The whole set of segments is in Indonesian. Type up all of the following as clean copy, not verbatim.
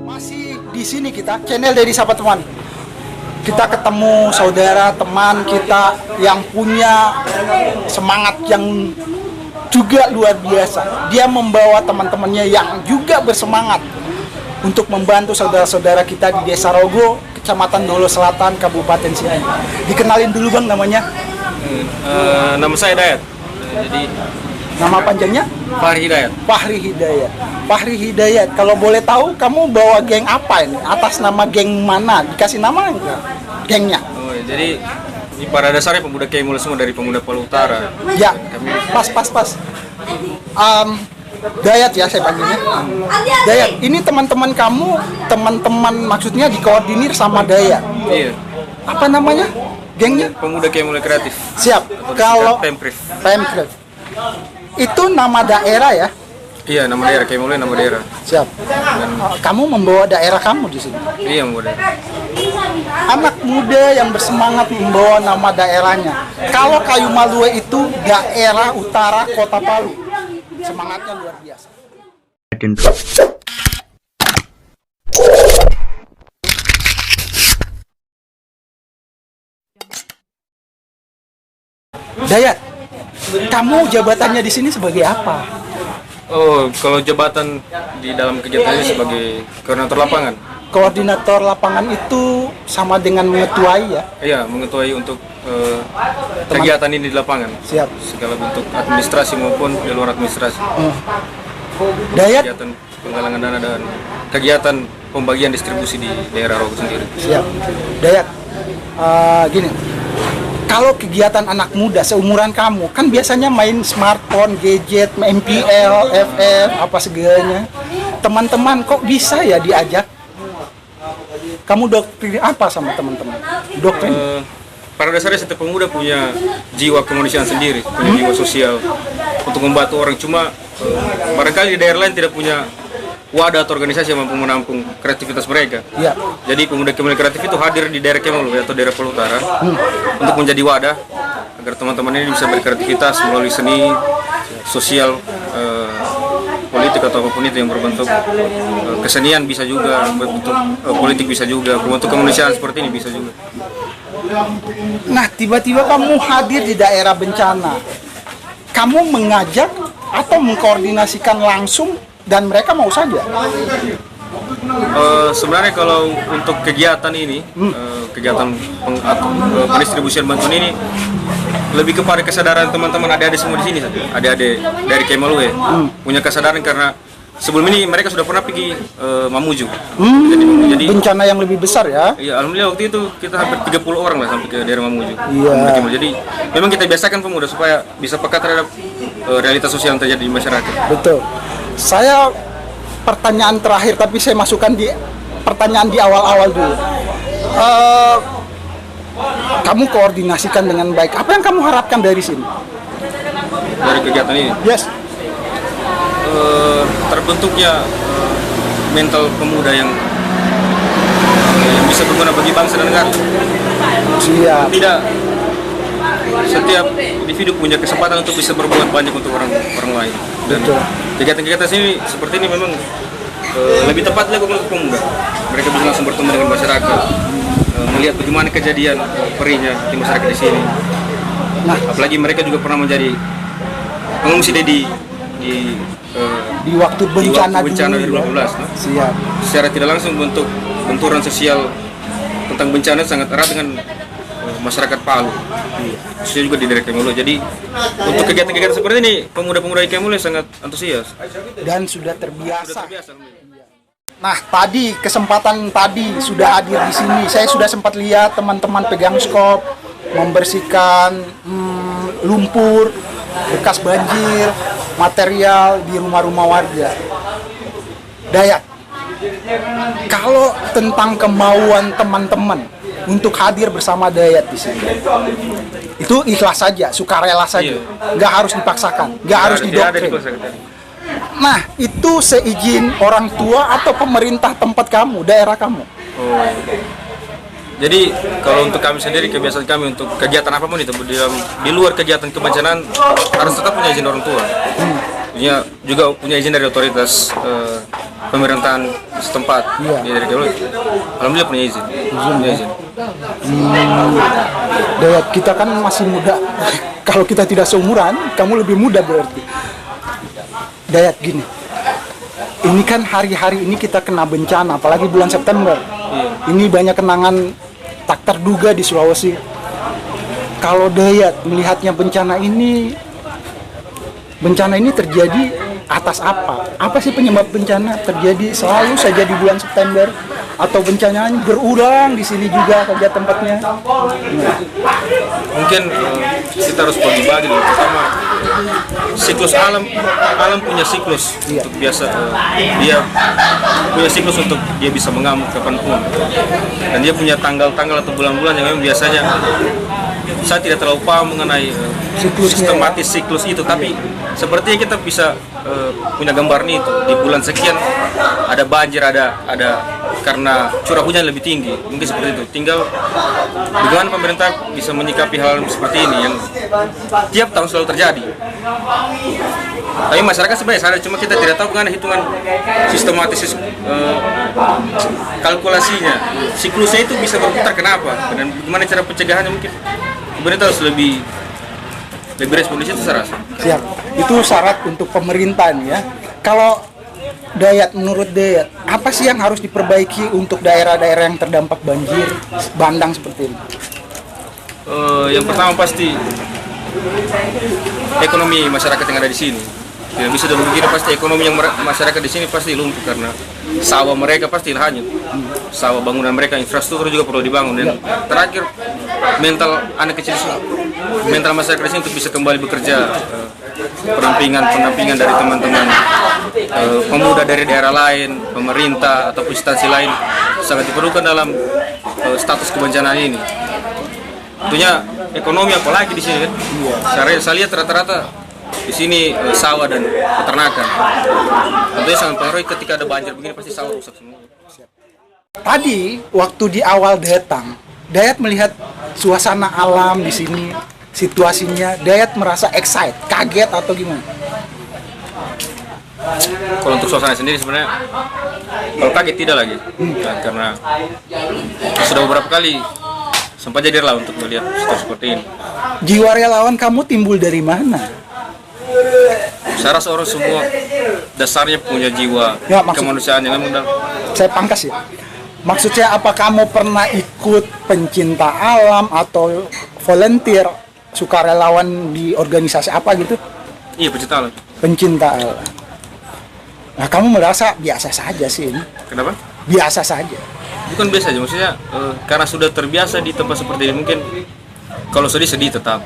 Masih di sini kita, channel dari Sahabat Teman. Kita ketemu saudara teman kita yang punya semangat yang juga luar biasa. Dia membawa teman-temannya yang juga bersemangat untuk membantu saudara-saudara kita di Desa Rogo, Kecamatan Dolo Selatan, Kabupaten Cianjur. Dikenalin dulu Bang namanya. Nama saya Dayat. Jadi Nama panjangnya? Fahri Hidayat. Fahri Hidayat. Fahri Hidayat, kalau boleh tahu kamu bawa geng apa ini? Atas nama geng mana? Dikasih nama enggak? Gengnya? Oh, jadi ini pada dasarnya pemuda Kemul semua dari pemuda Palu Utara. Ya, pas. Dayat ya saya panggilnya. Dayat, ini teman-teman kamu, teman-teman maksudnya dikoordinir sama Dayat. Iya. Apa namanya? Gengnya? Pemuda Kemul Kreatif. Siap. Kalau Pemprov. Pemprov. Itu nama daerah ya? Iya, nama daerah Kemul, nama daerah. Siap. Kamu membawa daerah kamu di sini. Iya, pemuda. Anak muda yang bersemangat membawa nama daerahnya. Kalau Kayu Malue itu daerah utara Kota Palu. Semangatnya luar biasa. Dayat, kamu jabatannya di sini sebagai apa? Oh, kalau jabatan di dalam kegiatan ini sebagai koordinator lapangan. Koordinator lapangan itu sama dengan mengetuai ya? Iya, mengetuai untuk kegiatan ini di lapangan. Siap. Segala bentuk administrasi maupun di luar administrasi. Dayat, Kegiatan penggalangan dana dan kegiatan pembagian distribusi di daerah Rogo sendiri. siap. Dayat, gini. Kalau kegiatan anak muda seumuran kamu, kan biasanya main smartphone, gadget, MPL, FF, apa segalanya. Teman-teman kok bisa ya diajak? Kamu doktrin apa sama teman-teman? Doktrin? Pada dasarnya setiap pemuda punya jiwa kemanusiaan sendiri, punya jiwa sosial untuk membantu orang. Cuma barangkali di daerah lain tidak punya wadah atau organisasi yang mampu menampung kreativitas mereka. Ya. Jadi pemuda Kemul Kreatif itu hadir di daerah Kemul atau daerah Palu Utara untuk menjadi wadah agar teman-teman ini bisa berkreativitas melalui seni, sosial, politik atau apapun itu yang berbentuk kesenian bisa juga, berbentuk politik bisa juga, berbentuk kemanusiaan seperti ini bisa juga. Nah, tiba-tiba kamu hadir di daerah bencana. Kamu mengajak atau mengkoordinasikan langsung dan mereka mau saja? Sebenarnya kalau untuk kegiatan ini, kegiatan pendistribusian bantuan ini lebih kepada kesadaran teman-teman adik-adik semua di sini saja. Adik-adik dari Kemalue punya kesadaran karena sebelum ini mereka sudah pernah pergi Mamuju. Jadi Bencana yang lebih besar ya? iya, alhamdulillah waktu itu kita hampir 30 orang lah sampai ke daerah Mamuju. Iya. Jadi memang kita biasakan pemuda supaya bisa peka terhadap realitas sosial yang terjadi di masyarakat. Betul. Saya pertanyaan terakhir, tapi saya masukkan di pertanyaan di awal-awal dulu. Kamu koordinasikan dengan baik. Apa yang kamu harapkan dari sini? Dari kegiatan ini. Yes. Terbentuknya mental pemuda yang bisa berguna bagi bangsa dan negara. Siap. Tidak setiap individu punya kesempatan untuk bisa berbuat banyak untuk orang lain. Dan Betul. kegiatan-kegiatan ini seperti ini memang lebih tepat dilakukan untuk pemuda. Mereka bisa langsung bertemu dengan masyarakat, melihat bagaimana kejadian perihnya di masyarakat di sini. Nah, Apalagi mereka juga pernah menjadi pengungsi di waktu bencana, bencana dulu, 2012. Nah. Siap. Secara tidak langsung bentuk benturan sosial tentang bencana sangat erat dengan masyarakat Palu. Khususnya juga di daerah Kemulu. Jadi untuk kegiatan-kegiatan seperti ini pemuda-pemuda di Kemulu sangat antusias Dan sudah terbiasa. sudah terbiasa. Nah, tadi kesempatan tadi sudah hadir di sini. Saya sudah sempat lihat teman-teman pegang skop, membersihkan lumpur, bekas banjir, material di rumah-rumah warga. Dayat, kalau tentang kemauan teman-teman untuk hadir bersama Dayat di sini, itu ikhlas saja, sukarela saja, nggak harus dipaksakan, nggak harus didoktrin. Nah, itu seizin orang tua atau pemerintah tempat kamu, daerah kamu. Oh. Jadi kalau untuk kami sendiri, kebiasaan kami untuk kegiatan apapun itu di luar kegiatan kebencanaan harus tetap punya izin orang tua. juga punya izin dari otoritas pemerintahan setempat. Iya. Dia dari dulu, alhamdulillah punya izin. Punya izin. Dayat, kita kan masih muda. Kalau kita tidak seumuran, kamu lebih muda berarti. Dayat, gini, ini kan hari-hari ini kita kena bencana, apalagi bulan September. Ini banyak kenangan tak terduga di Sulawesi. Kalau Dayat melihatnya bencana ini terjadi atas apa? Apa sih penyebab bencana terjadi selalu saja di bulan September? Atau bencananya berulang di sini juga saja tempatnya? Mungkin kita harus bagi-bagi dulu. Pertama, siklus alam punya siklus untuk biasa dia punya siklus untuk dia bisa mengamuk kapanpun, dan dia punya tanggal-tanggal atau bulan-bulan yang memang biasanya saya tidak terlalu paham mengenai sistematis siklus itu, tapi sepertinya kita bisa punya gambar nih itu di bulan sekian ada banjir, ada karena curah hujan lebih tinggi, mungkin seperti itu. Tinggal bagaimana pemerintah bisa menyikapi hal seperti ini yang tiap tahun selalu terjadi. Tapi masyarakat sebenarnya sadar, cuma kita tidak tahu bagaimana hitungan sistematis kalkulasinya, siklusnya itu bisa berputar kenapa, dan bagaimana cara pencegahannya. Mungkin pemerintah harus lebih respon di situ, saya rasa. Siap. Itu syarat untuk pemerintahan ya. Kalau Dayat, menurut Dayat, apa sih yang harus diperbaiki untuk daerah-daerah yang terdampak banjir bandang seperti ini? Yang pertama pasti ekonomi masyarakat yang ada di sini. Tidak bisa begini, pasti ekonomi yang masyarakat di sini pasti lumpuh karena sawah mereka pasti hanyut. Sawah, bangunan mereka, infrastruktur juga perlu dibangun. Dan terakhir, mental anak kecil, mental masyarakat di sini untuk bisa kembali bekerja. Pendampingan dari teman-teman pemuda dari daerah lain, pemerintah atau instansi lain sangat diperlukan dalam status kebencanaan ini. Tentunya ekonomi apalagi di sini kan. Saya lihat rata-rata di sini sawah dan peternakan. Tentunya sangat pengaruh ketika ada banjir begini, pasti sawah rusak semua. Tadi waktu di awal datang, Dayat melihat suasana alam di sini, situasinya, Dayat merasa excited, kaget atau gimana? Kalau untuk suasana sendiri sebenarnya, kalau kaget tidak lagi, karena sudah beberapa kali sempat jadi rela untuk melihat situasi seperti ini. Jiwa relawan kamu timbul dari mana? Saya rasa orang semua dasarnya punya jiwa Ya, kemanusiaan yang memang saya pangkas ya. Maksudnya apa kamu pernah ikut pencinta alam atau volunteer sukarelawan di organisasi apa gitu? iya, pencinta alam. Pencinta alam. Nah, kamu merasa biasa saja sih ini? Kenapa? Biasa saja. Bukan biasa aja, maksudnya karena sudah terbiasa di tempat seperti ini. Mungkin kalau sedih tetap.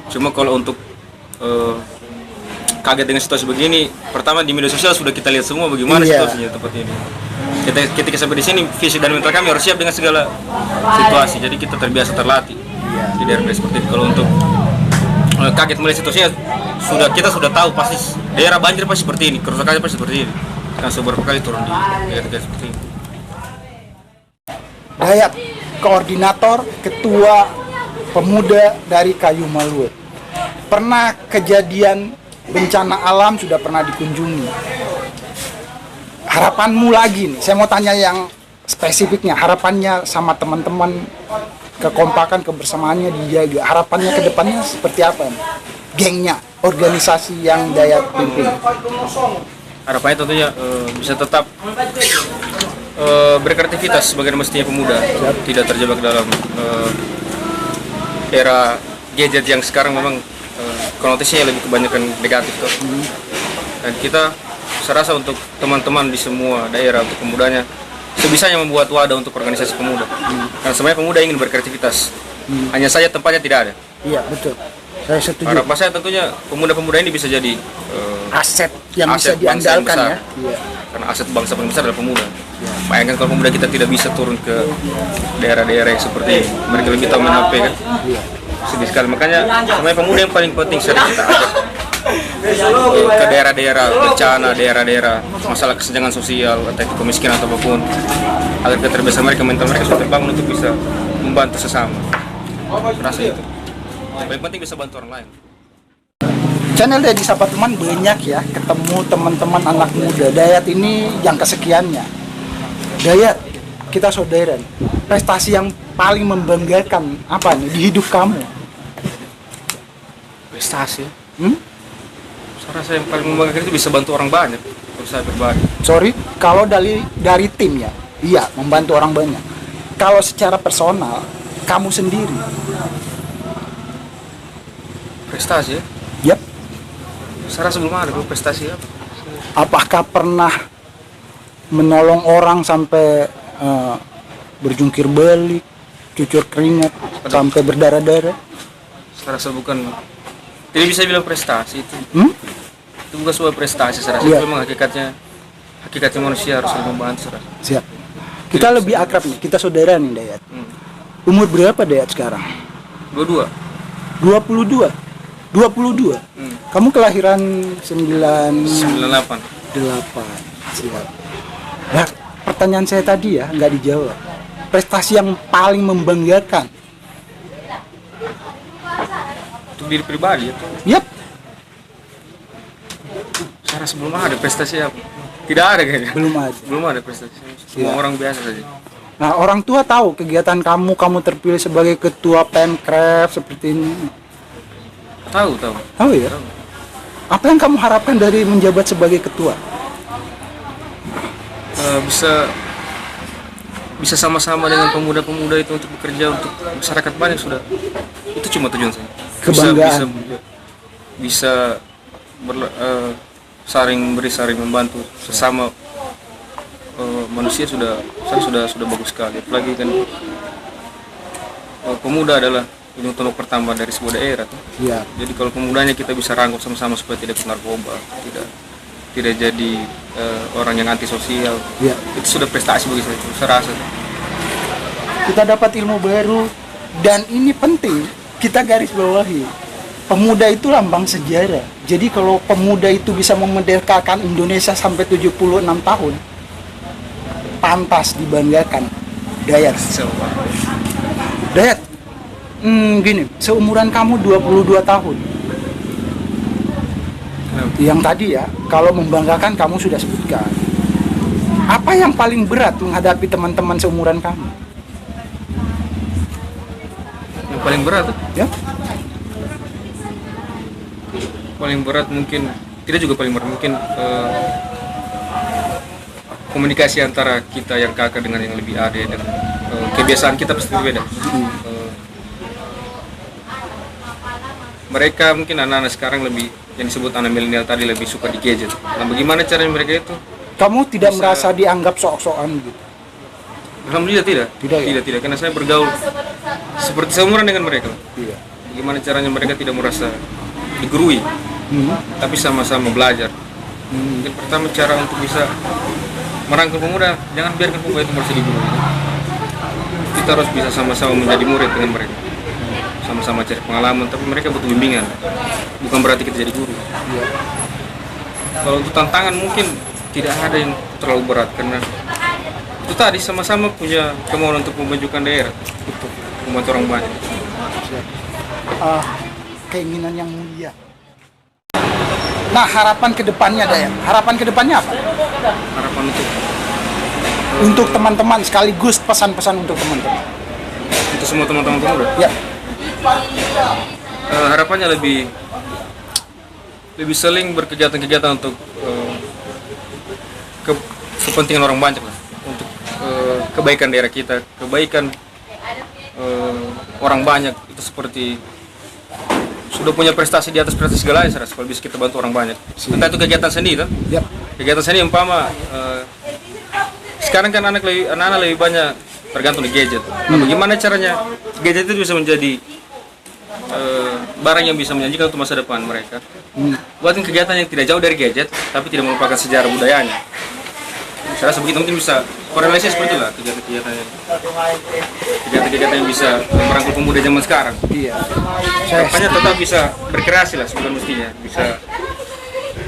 Cuma kalau untuk kaget dengan situasi begini, pertama di media sosial sudah kita lihat semua bagaimana situasinya tempat ini. Ketika sampai di sini, fisik dan mental kami harus siap dengan segala situasi. Jadi kita terbiasa terlatih di daerah seperti ini. Kalau untuk kaget melihat situasinya, kita sudah tahu pasti daerah banjir pasti seperti ini, kerusakannya pasti seperti ini. Karena beberapa kali turun di daerah seperti ini. Dayat, koordinator ketua pemuda dari Kayu Maluet. Pernah kejadian bencana alam sudah pernah dikunjungi. Harapanmu lagi nih, saya mau tanya yang spesifiknya, harapannya sama teman-teman, kekompakan, kebersamaannya dijaga. Harapannya ke depannya seperti apa nih? Gengnya, organisasi yang Dayat pimpin. Harapannya tentunya bisa tetap berkreativitas sebagai mestinya pemuda, tidak terjebak dalam era gadget yang sekarang memang konotasinya lebih kebanyakan negatif tuh. Dan kita, saya rasa untuk teman-teman di semua daerah, untuk pemudanya, sebisanya membuat wadah untuk organisasi pemuda. Karena sebenarnya pemuda ingin berkreativitas, hanya saja tempatnya tidak ada. Iya, betul. Saya setuju. Harapan saya tentunya pemuda-pemuda ini bisa jadi aset yang aset bisa diandalkan ya. Iya. Karena aset bangsa paling besar adalah pemuda. Bayangkan kalau pemuda kita tidak bisa turun ke daerah-daerah yang seperti ini, mereka lebih tahu main HP kan. Sedih sekali. Makanya sebenarnya pemuda yang paling penting sering kita ajak ke daerah-daerah bencana, daerah-daerah masalah kesenjangan sosial, atau itu kemiskinan atau apapun, agar keterbiasaan mereka, mental mereka sudah terbangun untuk bisa membantu sesama. Rasa itu. Yang paling penting bisa bantu orang lain. Channel Dedi Sapa Teman banyak ya, ketemu teman-teman anak muda. Dayat ini yang kesekiannya. Dayat, kita saudara. Prestasi yang paling membanggakan apa nih di hidup kamu? Prestasi. Saya rasa yang paling membanggakan itu bisa bantu orang banyak. Kalau saya berbagi. Sorry, kalau dari tim ya, iya membantu orang banyak. Kalau secara personal, kamu sendiri, Prestasi ya? yep. Saya rasa belum ada kalau prestasi apa. Apakah pernah menolong orang sampai berjungkir balik, cucur keringat, sampai berdarah-darah? Saya rasa bukan, tidak bisa bilang prestasi itu. Itu bukan sebuah prestasi. Saya rasa Iya. itu memang hakikatnya manusia harus saling membantu. Saya rasa. Siap. Kita lebih akrab nih, kita saudara nih Dayat. Umur berapa Dayat sekarang? 22. 22. 22. Kamu kelahiran 98. 8. Siap. Nah, pertanyaan saya tadi ya nggak dijawab. Prestasi yang paling membanggakan. Untuk diri pribadi itu. Yap. Saya rasa belum ada prestasi apa. Tidak ada kayaknya. Belum ada. Prestasi. Semua Iya. orang biasa saja. Nah, orang tua tahu kegiatan kamu terpilih sebagai ketua Pemkref seperti ini. Tahu. Tahu ya? Tahu. Apa yang kamu harapkan dari menjabat sebagai ketua? Bisa sama-sama dengan pemuda-pemuda itu untuk bekerja untuk masyarakat banyak sudah. Itu cuma tujuan saya. Kebanggaan. Bisa saling membantu sesama manusia saya sudah bagus sekali. Apalagi kan pemuda adalah ujung tombak pertama dari sebuah daerah tuh. Iya. Jadi kalau pemudanya kita bisa rangkul sama-sama supaya tidak ikut narkoba, tidak jadi orang yang antisosial. Iya. Itu sudah prestasi bagi saya rasa. Kita dapat ilmu baru dan ini penting kita garis bawahi. Pemuda itu lambang sejarah. Jadi kalau pemuda itu bisa memerdekakan Indonesia sampai 76 tahun, pantas dibanggakan. Dayat. Dayat, gini, seumuran kamu 22 tahun. Yang tadi ya, kalau membanggakan kamu sudah sebutkan. Apa yang paling berat menghadapi teman-teman seumuran kamu? Yang paling berat tuh? Ya? Paling berat mungkin, tidak juga paling berat, mungkin komunikasi antara kita yang kakak dengan yang lebih adik dan kebiasaan kita pasti berbeda. Mereka mungkin anak-anak sekarang lebih, yang disebut anak milenial tadi, lebih suka di gadget. Nah, bagaimana caranya mereka itu? Kamu tidak Bisa. merasa dianggap sok-sokan gitu? Alhamdulillah tidak. Tidak, ya? Tidak, karena saya bergaul seperti seumuran dengan mereka. Iya. Bagaimana caranya mereka tidak merasa digurui, tapi sama-sama belajar. Mungkin pertama cara untuk bisa merangkul pemuda, jangan biarkan pemuda itu merasa digurui. Kita harus bisa sama-sama menjadi murid dengan mereka, sama-sama cari pengalaman, tapi mereka butuh bimbingan. Bukan berarti kita jadi guru. Iya. Kalau untuk tantangan mungkin tidak ada yang terlalu berat, karena itu tadi sama-sama punya kemauan untuk memajukan daerah, untuk membantu orang banyak. Keinginan yang mulia. Nah, harapan kedepannya Dayat. Harapan kedepannya apa? Harapan Untuk teman-teman sekaligus pesan-pesan untuk teman-teman. untuk semua teman-teman pemuda. Ya. Harapannya lebih sering berkegiatan-kegiatan untuk kepentingan orang banyak lah, untuk kebaikan daerah kita, kebaikan orang banyak. Itu seperti sudah punya prestasi di atas prestasi segalanya, saya rasa kalau bisa kita bantu orang banyak. Entah itu kegiatan seni kan? Ya. Kegiatan seni umpama sekarang kan anak-anak lebih banyak tergantung di gadget. Nah, bagaimana caranya gadget itu bisa menjadi barang yang bisa menjanjikan untuk masa depan mereka? Buatin kegiatan yang tidak jauh dari gadget, tapi tidak melupakan sejarah budayanya. Saya rasa begitu, mungkin bisa korelasi seperti itulah kegiatan-kegiatan yang bisa merangkul pemuda zaman sekarang. Iya. Harapannya tetap bisa berkreasi lah, sebelum mestinya bisa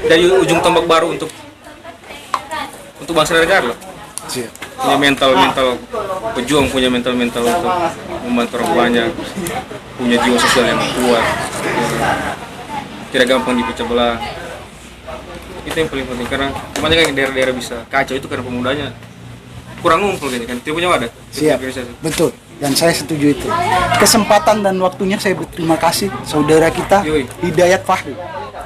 dari ujung tombak baru untuk bangsa dan negara lah. Siap. Punya mental pejuang, punya mental untuk membantu orang banyak, punya jiwa sosial yang kuat. tidak gampang dipecah belah. Itu yang paling penting, karena banyak yang daerah-daerah bisa kacau itu karena pemudanya kurang ngumpul gitu kan, tidak punya wadah. Siap, betul. Dan saya setuju itu. Kesempatan dan waktunya saya berterima kasih saudara kita Yoi. Hidayat Fahri.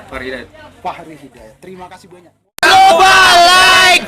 Fahri Hidayat. Fahri Hidayat. Terima kasih banyak. Global like